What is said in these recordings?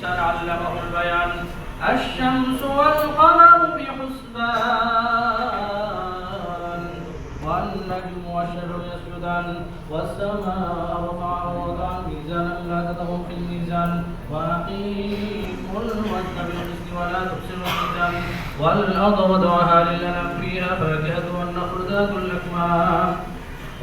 علمه البيان الشمس والقمر بحسبان والنجم والشجر يسجدان والسماء رفعها ووضع ميزانا لا تطغوا في الميزان وأقيموا الوزن بالقسط ولا تخسروا الميزان والأرض وضعها للأنام فيها فاكهة والنخل ذات الأكمام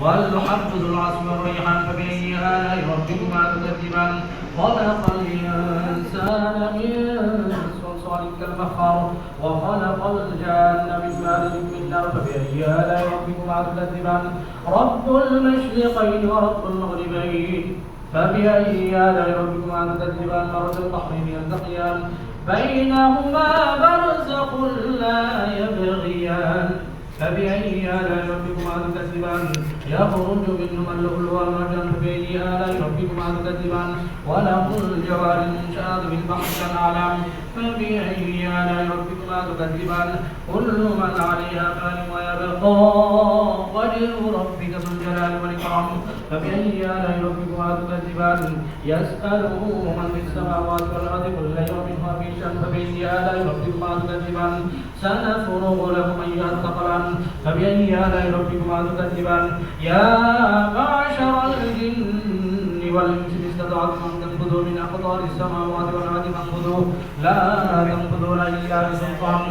والحب ذو العصف والريحان فبأي آلاء ربكما تكذبان خلق الإنسان من صلصال كالفخار وخلق الجان من مارج من نار فبأي آلاء ربكما تكذبان رب المشرقين ورب المغربين فبأي آلاء ربكما تكذبان مرج البحرين يلتقيان بينهما برزخ لا يبغيان فبأي آلاء ربكما تكذبان يخرج منهما اللؤلؤ والمرجان فبأي آلاء ربكما تكذبان وله الجوار المنشآت في البحر كالأعلام فبأي آلاء ربكما تكذبان كل من عليها فان ويبقى وجه ربك ذو الجلال والإكرام فبأي آلاء ربكما تكذبان يسأله من في السماوات والأرض كل يوم هو في شأن فبأي آلاء ربكما تكذبان سنفرغ لكم أيها الثقلان فبأي آلاء ربكما تكذبان يا معشر الجن والإنس إن استطعتم أن تنفذوا من أقطار السماوات والأرض فانفذوا لا تنفذون إلا بسلطان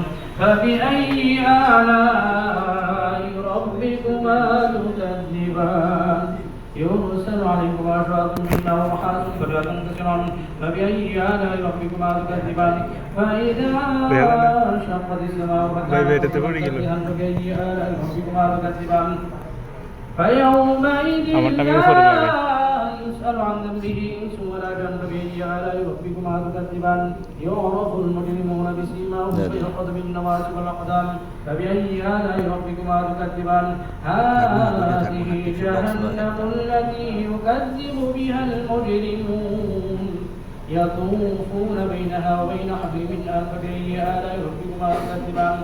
فبأي آلاء ربكما تكذبان يرسل عليكم أشواط من نار وحاس فلا تنتصران فبأي آلاء ربكما تكذبان فإذا انشقت السماء فكانت فبأي آلاء ربكما تكذبان فيومئذ لا يسأل عن ذنبه إنس ولا جن فبأي آلاء ربكما تكذبان يعرف المجرمون بسيماهم فيؤخذ بالنواصي والأقدام فبأي آلاء ربكما تكذبان هذه جهنم التي يكذب بها المجرمون يطوفون بينها وبين حميم آن فبأي آلاء ربكما تكذبان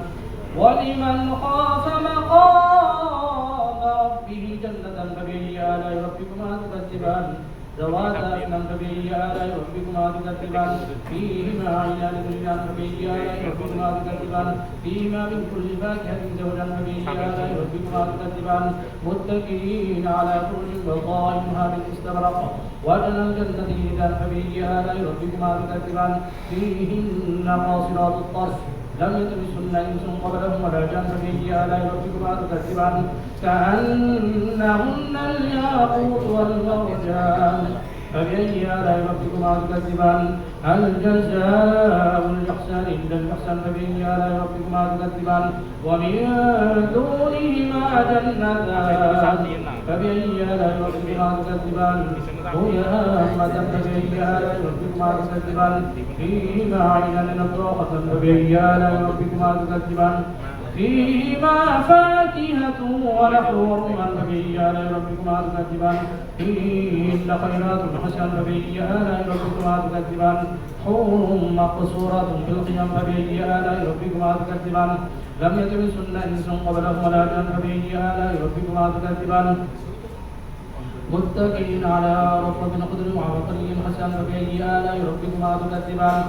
ولمن خاف مقام ربه جنة فبأي آلاء ربكما تكذبان ذواتا أفنان فبأي آلاء ربكما تكذبان فيهما عينان تجريان فبأي آلاء ربكما تكذبان فيهما من كل فاكهة زوجان فبأي آلاء ربكما تكذبان متكئين على فرش بطائنها من استبرق وجنى الجنتين دان فبأي آلاء ربكما تكذبان فيهن قاصرات الطرف لم يطمثهن إنس قبلهم ولا جان فبأي آلاء ربكما تكذبان كأنهن الياقوت والمرجان فبأي آلاء ربكما تكذبان هل جزاء الإحسان إلا الإحسان فبأي آلاء ربكما تكذبان ومن دونهما جنتان فبأي آلاء ربكما تكذبان هيامة فبأي آلاء ربكما تكذبان فيهما عينان نضاخة فبأي آلاء ربكما تكذبان فيهما فاكهة ونخل ورمان فبأي آلاء ربكما تكذبان فيهن خيرات حسان فبأي آلاء ربكما تكذبان حور مقصورات في الخيام فبأي آلاء ربكما تكذبان لم يطمثهن إنس قبلهم ولا جان فبأي آلاء ربكما تكذبان متكئين على رفرف خضر وعبقري حسان فبأي آلاء ربكما تكذبان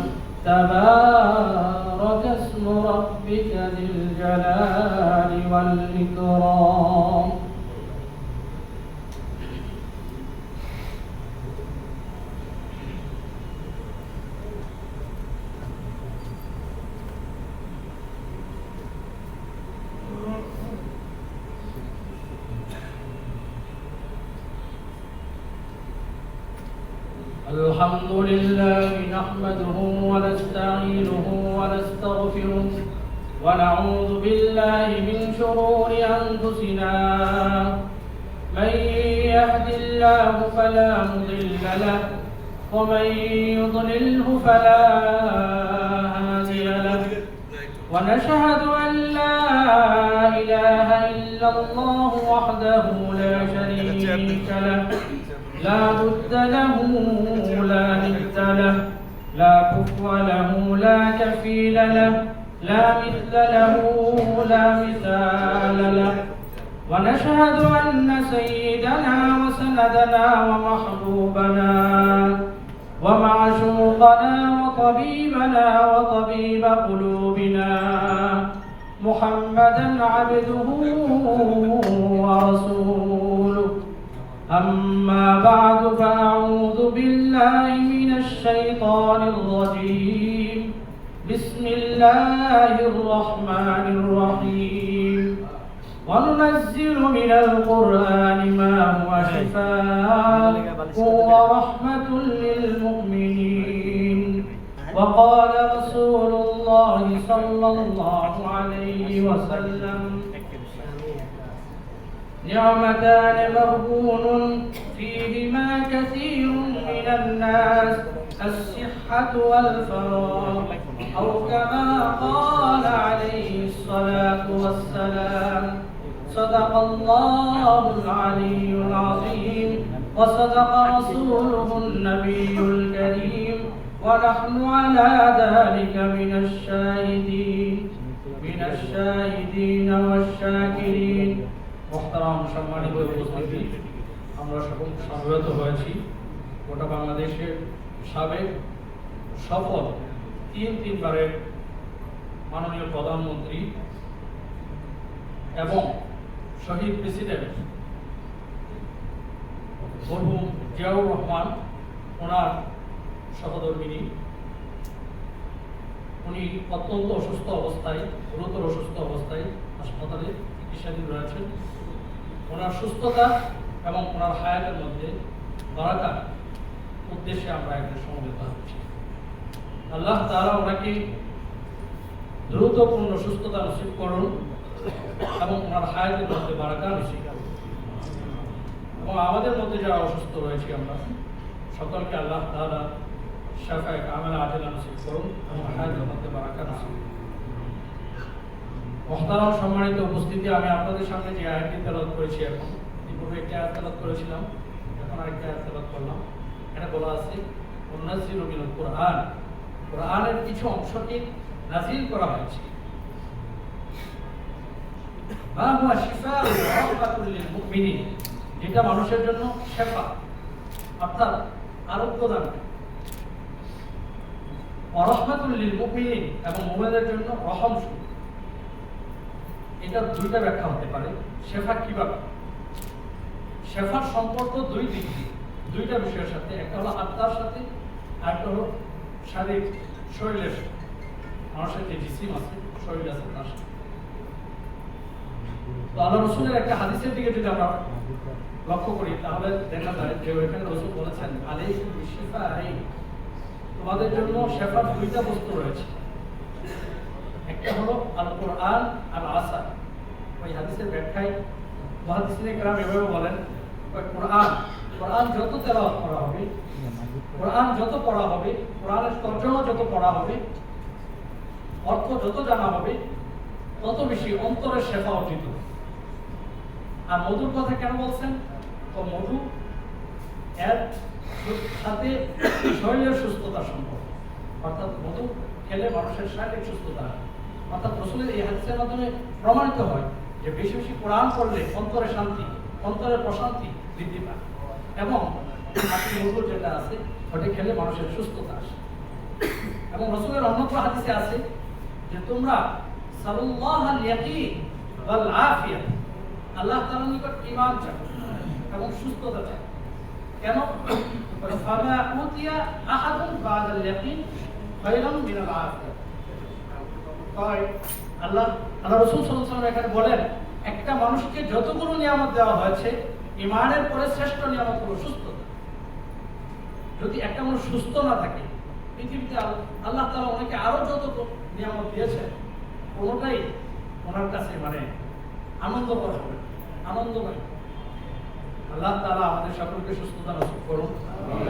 تبارك اسم ربك ذي الجلال والإكرام الحمد لله نحمده ونستعينه ونستغفره ونعوذ بالله من شرور أنفسنا من يهد الله فلا مضل له ومن يضلله فلا هادي له ونشهد أن لا إله إلا الله وحده لا شريك له لا بد له لا ند له لا كفو له لا كفيل له لا مثل له لا مثال له ونشهد أن سيدنا وسندنا ومحبوبنا ومعشوقنا طبيبنا وطبيب قلوبنا محمدا عبده ورسوله. أما بعد فأعوذ بالله من الشيطان الرجيم. بسم الله الرحمن الرحيم. وننزل من القرآن ما هو شفاء ورحمة للمؤمنين. وقال رسول الله صلى الله عليه وسلم: نعمتان مغبون فيهما كثير من الناس الصحة والفراغ، أو كما قال عليه الصلاة والسلام. صدق الله العلي العظيم وصدق رسوله النبي الكريم، ونحن على ذلك من الشاهدين والشاكرين. محترم সম্মানিত উপস্থিতি, আমরা সকল সমবেত হয়েছি গোটা বাংলাদেশের সাবেক সফল তিনবারের মাননীয় প্রধানমন্ত্রী এবং শহীদ প্রেসিডেন্ট মরহুম জিয়াউর রহমান, ওনার সহধর্মিনী। উনি অত্যন্ত অসুস্থ অবস্থায়, গুরুতর অসুস্থ অবস্থায় হাসপাতালে চিকিৎসাধীন রয়েছেন। ওনার সুস্থতা এবং ওনার হায়াতের মধ্যে বারাকার উদ্দেশ্যে আমরা একটা সমবেত হচ্ছি। আল্লাহ তাআলা ওনাকে দ্রুতপূর্ণ সুস্থতা নসিব করুন এবং ওনার হায়াতের মধ্যে বারাকা নসিব করুন। এবং আমাদের মধ্যে যারা অসুস্থ রয়েছে আমরা সকলকে আল্লাহ তাআলা শাফায়ে কামেলা আজলা নসিব করুন এবং হায়াতের মধ্যে বারাকা নসিব করুন। মুহতারাম সম্মানিত উপস্থিতি, আমি আপনাদের সামনে যে আয়াতটি তেলাওয়াত করেছি, এখন পূর্বে একটি আয়াত তেলাওয়াত করেছিলাম, এখন আরেকটি আয়াত তেলাওয়াত করলাম। এটা বলা আছে ওয়ানাজিলু মিনাল কুরআন, কুরআনের কিছু অংশকে নাজিল করা হয়েছে। মা হুয়া শিফাউ ওয়া রাহমাতুল লিল মুমিনিন, যেটা মানুষের জন্য শিফা অর্থাৎ আরোগ্য দান, ওয়া রাহমাতুল লিল মুমিনিন এবং মুমিনদের জন্য রহম স্বরূপ। এটা দুইটা ব্যাখ্যা হতে পারে। শেফা কিভাবে? শেফার সম্পর্ক দুই দিক, দুইটা বিষয়ের সাথে। একটা হলো আত্মার সাথে, আরেকটা হলো শারীরিক শরীরের সাথে। মানুষের যে জিসিম আছে, শরীর আছে, তার সাথে। তো আল্লাহ রসুলের একটা হাদিসের দিকে যদি আমরা লক্ষ্য করি, তাহলে দেখা যায় যে ওইখানে রসুল বলেছেন আলাইকুম বিশিফা, তোমাদের জন্য শেফার দুইটা বস্তু রয়েছে। একটা হলো আল কোরআন আর আসা। ওই হাদিসের ব্যাখ্যায় মুহাদ্দিসিনে কেরাম এভাবে বলেন, কোরআন যত তেলাওয়াত করা হবে, কোরআন যত পড়া হবে, কোরআনের তর্জমা যত পড়া হবে, অর্থ যত জানা হবে, তত বেশি অন্তরের শেফা অর্জিত হবে। আর মধুর কথা কেন বলছেন? তো মধু এর সাথে শরীরের সুস্থতার সম্পর্ক, অর্থাৎ মধু খেলে মানুষের শারীরিক সুস্থতা হয়। অর্থাৎ রসুলের এই হাদিসের মাধ্যমে প্রমাণিত হয় যে বেশি বেশি কোরআন পড়লে অন্তরের শান্তি, অন্তরের প্রশান্তি বৃদ্ধি পায় এবং মধু যেটা আছে ওটা খেলে মানুষের সুস্থতা আসে। এবং রসুলের অন্যত্র হাদিসে আছে যে তোমরা সাল্লাল্লাহুল ইয়াকিন ওয়াল আফিয়া, আল্লাহ তাআলার নিকট ঈমান চাও এবং সুস্থতা চাও। কেন? ফামা উতিয়া আহাদুন বাদাল ইয়াকিন খায়রান মিনাল আফিয়া। আল্লাহ রাসূল সাল্লাল্লাহু আলাইহি ওয়াসাল্লাম এখানে বলেন, একটা মানুষকে যতগুলো নিয়ামত দেওয়া হয়েছে, ঈমানের পরে শ্রেষ্ঠ নিয়ামত হলো সুস্থতা। যদি একটা মানুষ সুস্থ না থাকে, পৃথিবীতে আল্লাহ তাআলা ওনাকে আরো যত নিয়ামত দিয়েছেন, কোনোটাই ওনার কাছে আনন্দকর হবে, আনন্দময়। আল্লাহ তাআলা আমাদের সকলকে সুস্থতা নসিব করুন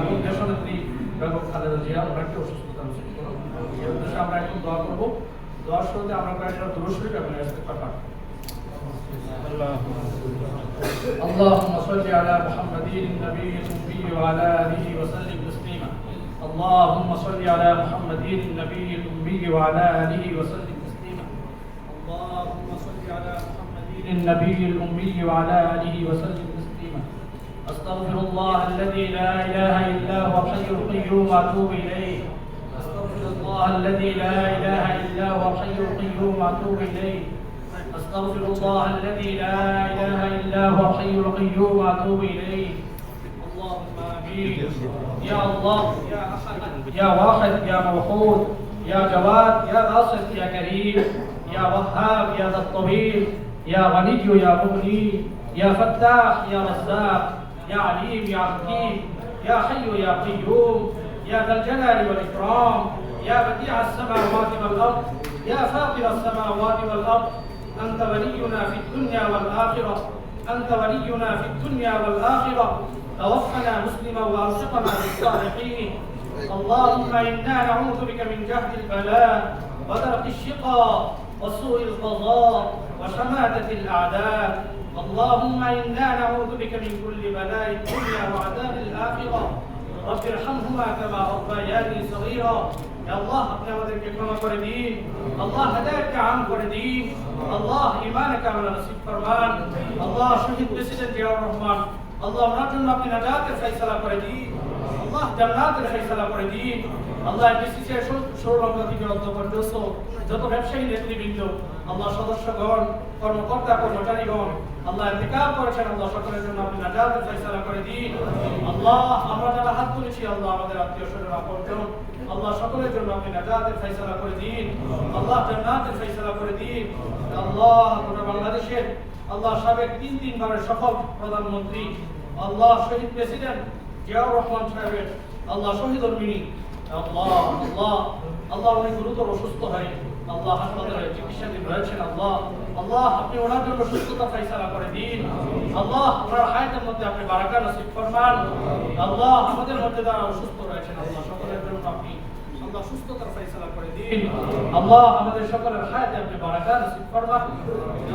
এবং দেশনেত্রী বেগম খালেদা জিয়া ওনাকেও সুস্থতা নসিব করুন। এই উদ্দেশ্যে আমরা এখন দোয়া করব। দোয়ার শুরুতে আমরা কয়েকটা দুরূদ শরীফ এবং ইস্তিগফার পাঠ করব। اللهم صل على محمد النبي الأمي وعلى آله وسلم تسليما. اللهم صل على محمد النبي الأمي وعلى آله وسلم تسليما. اللهم صل على محمد النبي الأمي وعلى آله وسلم تسليما. أستغفر الله الذي لا إله إلا هو الحي القيوم وأتوب إليه. أستغفر الذي لا إله إلا هو الحي القيوم وأتوب إليه أستغفر الله الذي لا إله إلا هو الحي القيوم وأتوب إليه اللهم آمين يا الله يا أحد يا واحد يا موحود يا جواد يا باسط يا كريم يا وهاب يا ذا الطويل يا غني يا مغني يا فتاح يا رزاق يا عليم يا حكيم يا حي يا قيوم يا ذا الجلال والإكرام يا بديع السماوات والأرض يا فاطر السماوات والأرض أنت ولينا في الدنيا والآخرة أنت ولينا في الدنيا والآخرة توفنا مسلما وألحقنا بالصالحين اللهم إنا نعوذ بك من جهد البلاء ودرك الشقاء وسوء القضاء وشماتة الأعداء اللهم إنا نعوذ بك من كل بلاء الدنيا وعذاب الآخرة رب ارحمهما كما ربياني صغيرا يا الله আপনি আমাদেরকে ক্ষমা করে দিন আল্লাহ হেদায়েতকে আম করে দিন আল্লাহ ঈমানকে আমরা নসিব ফরমান আল্লাহ শহীদ প্রেসিডেন্ট জিয়াউর রহমান আল্লাহ ওনার জন্য আপনি নাজাতের ফয়সালা করে দিন আল্লাহ জান্নাতের ফয়সালা করে দিন আল্লাহ বিসিসি ষোলঙ্গা থেকে অধ্যক্ষ যত ব্যবসায়ী নেতৃবৃন্দ আল্লাহ সদস্যগণ কর্মকর্তা কর্মচারীগণ আল্লাহ ইন্তেকাল করেছেন আল্লাহ সকলের জন্য আপনি নাজাতের ফয়সালা করে দিন আল্লাহ আমরা যারা হাত তুলেছি আল্লাহ আমাদের আত্মীয় স্বজন আপনজন আল্লাহ সকলের জন্য আপনি নাজাতের ফয়সালা করে দিন আল্লাহ জান্নাতের ফয়সালা করে দিন আল্লাহ গোটা বাংলাদেশের আল্লাহ সাবেক তিনবারের সফল প্রধানমন্ত্রী আল্লাহ শহীদ প্রেসিডেন্ট জিয়াউর রহমান সাহেবের আল্লাহ শহীদুল মিনি আল্লাহ আল্লাহ আল্লাহ উনি গুরুতর অসুস্থ হয় আল্লাহ হাসপাতালে চিকিৎসাধীন রয়েছেন আল্লাহ আল্লাহ আপনি ওনার জন্য সুস্থতা ফয়সালা করে দিন আল্লাহ ওনার হায়াতের মধ্যে আপনি বারাকা নসিব ফরমান আল্লাহ আমাদের মধ্যে যারা অসুস্থ রয়েছেন আল্লাহ সকলের জন্য আপনি আল্লাহ সুস্থতার ফয়সালা করে দিন আল্লাহ আমাদের সকলের হায়াতে আপনি বারাকা নসিব ফরমান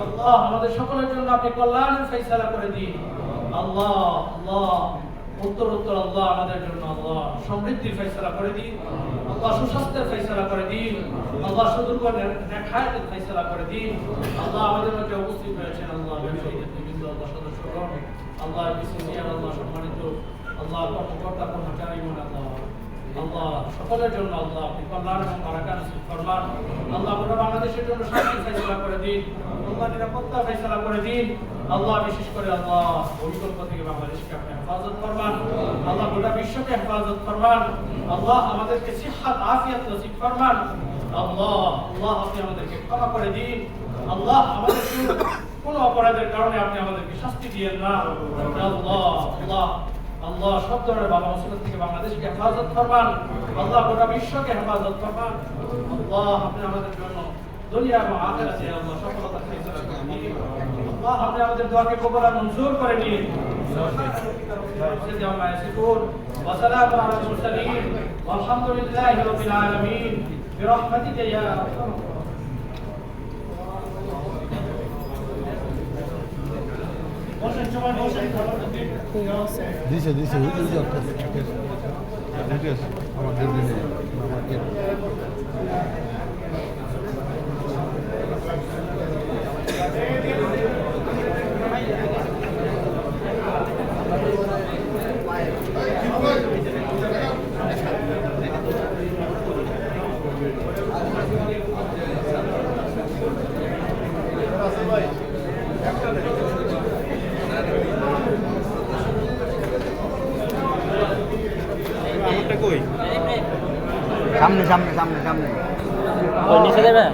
আল্লাহ আমাদের সকলের জন্য আপনি কল্যাণের ফয়সালা করে দিন আল্লাহ আল্লাহ উত্তর আল্লাহ আমাদের জন্য আল্লাহ সমৃদ্ধির ফয়সালা করে দিন আল্লাহ সুস্বাস্থ্যের ফয়সালা করে দিন আল্লাহ সুদূরগণের হায়াতের ফয়সালা করে দিন আল্লাহ আমাদের মধ্যে উপস্থিত রয়েছেন আল্লাহ ব্যবসায়ী নেতৃবৃন্দ আল্লাহ সদস্যগণ আল্লাহ বিসিসিআর আল্লাহ সম্মানিত আল্লাহ কর্মকর্তা কর্মচারীগণ আল্লাহ আল্লাহ সকলের জন্য আল্লাহ আপনি কল্যাণ এবং বারাকা নসিব ফরমান আল্লাহ পুরো বাংলাদেশের জন্য শান্তির ফয়সালা করে দিন আল্লাহ নিরাপত্তা ফয়সালা করে দিন আল্লাহ বিশেষ করে আল্লাহ ভূমিকম্প থেকে বাংলাদেশকে আপনি হেফাজত ফরমান আল্লাহ গোটা বিশ্বকে হেফাজত ফরমান আল্লাহ আমাদেরকে সিহহাত আফিয়াত নসিব ফরমান আল্লাহ আল্লাহ আপনি আমাদেরকে ক্ষমা করে দিন আল্লাহ আমাদের কোন অপরাধের কারণে আপনি আমাদেরকে শাস্তি দিয়েন না আল্লাহ আল্লাহ আল্লাহ সব ধরনের বাবা মুসিবত থেকে বাংলাদেশকে হেফাজত ফরমান আল্লাহ গোটা বিশ্বকে হেফাজত ফরমান আল্লাহ আপনি আমাদের জন্য দুনিয়া এবং আখিরাতে আল্লাহ সফলতা ফয়সালা করে দিন আল্লাহ আপনি আমাদের দোয়াকে কবুল আর মঞ্জুর করে নিন وسلام على المرسلين والحمد لله رب العالمين برحمتك يا ارحم দিছে আমাদের দিনে আমাকে সামনে নিচে দেবে